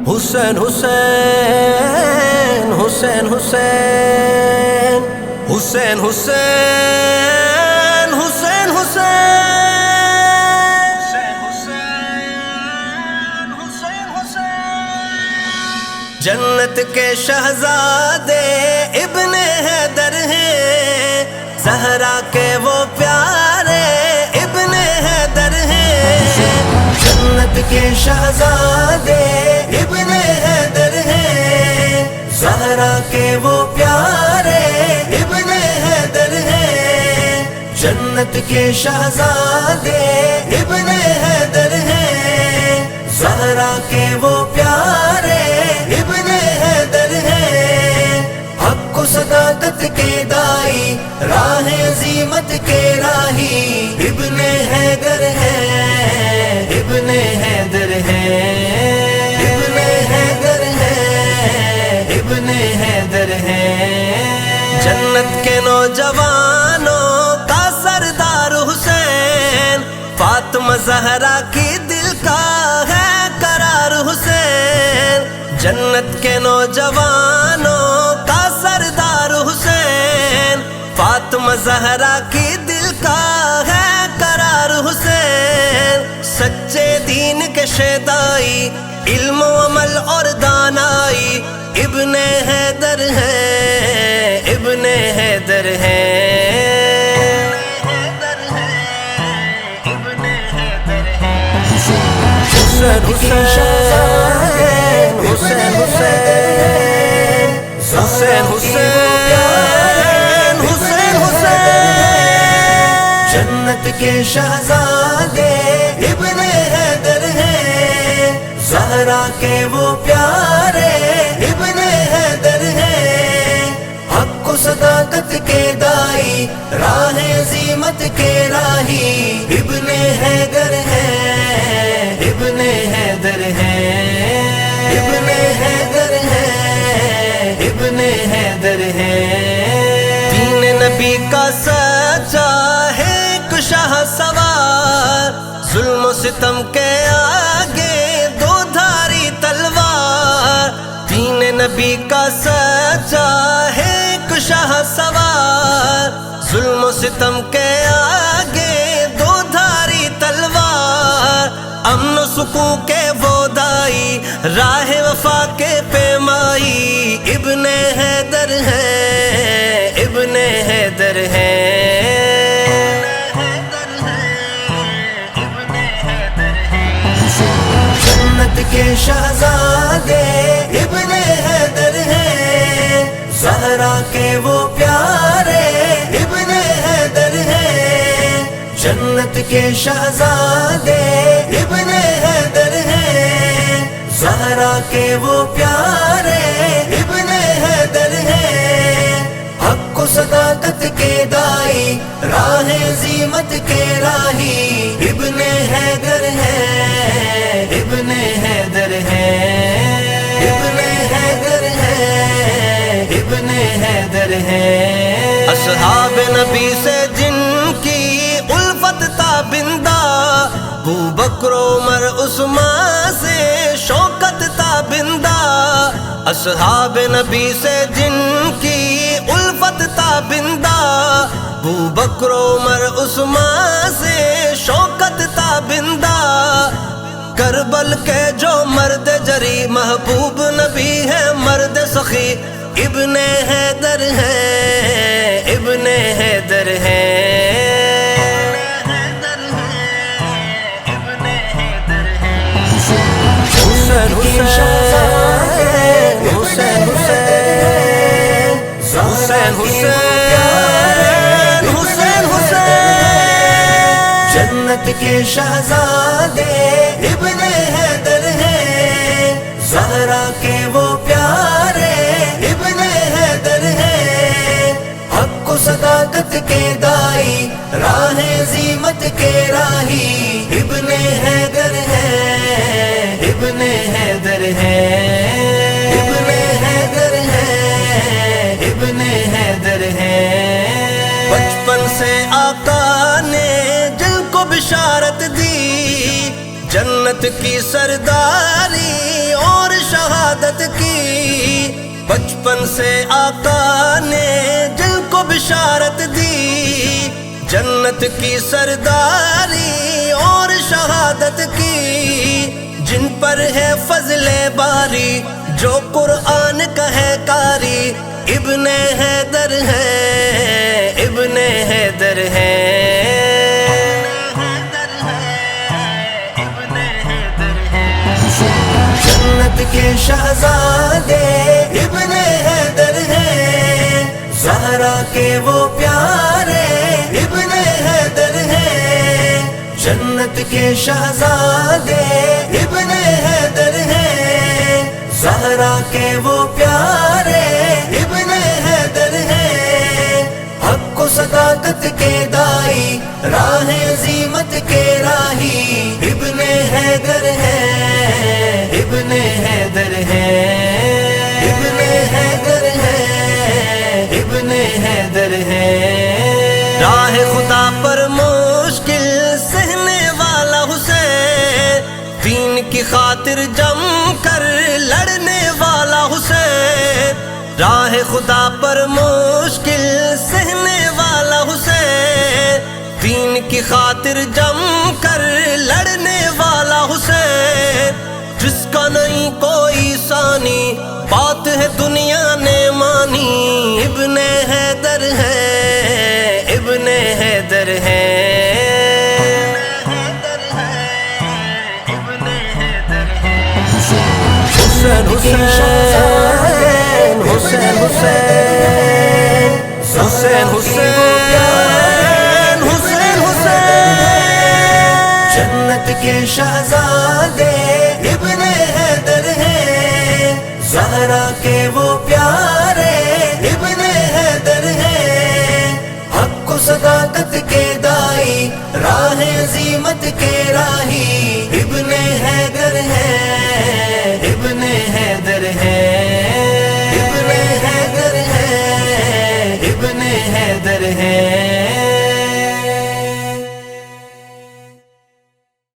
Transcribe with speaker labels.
Speaker 1: حسین حسین حسین حسین حسین حسین حسین حسین جنت کے شہزادے ابن حیدر ہیں، زہرا کے وہ پیارے ابن حیدر ہیں، جنت کے شہزادے ابن حیدر ہیں، زہرا کے وہ پیارے ابن حیدر ہیں، جنت کے شہزادے ابن حیدر ہیں، زہرا کے وہ پیارے ابن حیدر ہیں، حق و صداقت کے دائی راہ عظیمت کے راہی ابن حیدر ہیں، ابن حیدر ہیں، ابن حیدر ہیں، ابن حیدر ہیں، جنت کے نوجوانوں کا سردار حسین، فاطمہ زہرا کی دل کا ہے قرار حسین، جنت کے نوجوانوں کا سردار حسین، فاطمہ زہرا کی دل کا ہے قرار حسین، سچے دین کے شیدائی علم و عمل اور دانائی ابن حیدر ہیں، ابن حیدر ہیں، حسین حسین حسین حسین حسین حسین حسین جنت کے شہزادے ابن حیدر ہیں، زہرا کے وہ پیارے ابن حیدر ہیں، حق و صداقت کے دائی راہ عظیمت کے راہی ابن حیدر ہیں، ابن حیدر ہیں، ابن حیدر ہیں، ابن حیدر ہیں، دین نبی کا سچا ہے ایک شاہ سوار، ظلم و ستم کے آگے دو دھاری تلوار، دین نبی کا سچا ہے ایک شاہ سوار، ظلم و ستم کے آگے دو دھاری تلوار، امن و سکون کے وہ دائی راہ وفا کے پیمائی ابن حیدر ہیں، ابن حیدر ہیں، جنت کے شہزادے ابن حیدر ہیں، زہرا کے وہ پیارے ابن حیدر ہیں، جنت کے شہزادے ابن حیدر ہیں، زہرا کے وہ پیارے ابن حیدر ہیں، حق و صداقت کے دائی راہ عظیمت کے راہی ابن حیدر ہیں، ابن حیدر ہیں، ابن حیدر ہیں، ابن حیدر ہیں، اصحاب نبی سے جن کی الفت تابندہ، ابو بکر عمر عثمان سے شوکت تابندہ، اصحاب نبی سے جن کی الفت تابندہ، ابو بکر عمر عثمان سے شوکت تابندہ، کربل کے جو مرد جری محبوب نبی ہے مرد سخی ابن حیدر ہیں، ابن حیدر ہیں، حسین حسین حسین حسین حسین حسین حسین جنت کے شہزادے ابن حیدر ہیں، زہرا کے وہ پیارے ابن حیدر ہیں، حق و صداقت کے دائی راہ عظیمت کے راہی ابن حیدر ہیں، ابن حیدر ہیں، ابن حیدر ہیں، ابن حیدر ہیں، بچپن سے آقا نے جن کو بشارت دی جنت کی سرداری اور شہادت کی، بچپن سے آقا نے جن کو بشارت دی، جنت کی سرداری اور شہادت کی، جن پر ہے فضل باری جو قرآن کا ہے قاری، ابن حیدر ہے، ابن حیدر ہے، جنت کے شہزادے ابن حیدر ہیں، زہرا کے وہ پیارے ابن حیدر ہیں، جنت کے شہزادے ابن حیدر ہیں، زہرا کے وہ پیارے ابن حیدر ہیں، حق و صداقت کے دائی راہ عظیمت کے راہی ابن حیدر ہیں، ابن حیدر ہیں، ابن حیدر ہیں، ابن حیدر ہیں، راہ خدا پر مشکل سہنے والا حسین، دین کی خاطر جم کر لڑنے والا حسین، راہ خدا پر مشکل سہنے والا حسین، دین کی خاطر جم کر لڑنے والا حسین، جس کا نہیں کوئی ثانی بات ہے دنیا نے مانی، ابن حیدر ہے، ابن حیدر ہے، حسین حسین حسین حسین حسین حسین حسین حسین، جنت کے شہزادے ابن حیدر ہیں، زہرا کے وہ پیارے ابن حیدر ہیں، حق و صداقت کے دائی راہ عظیمت کے راہ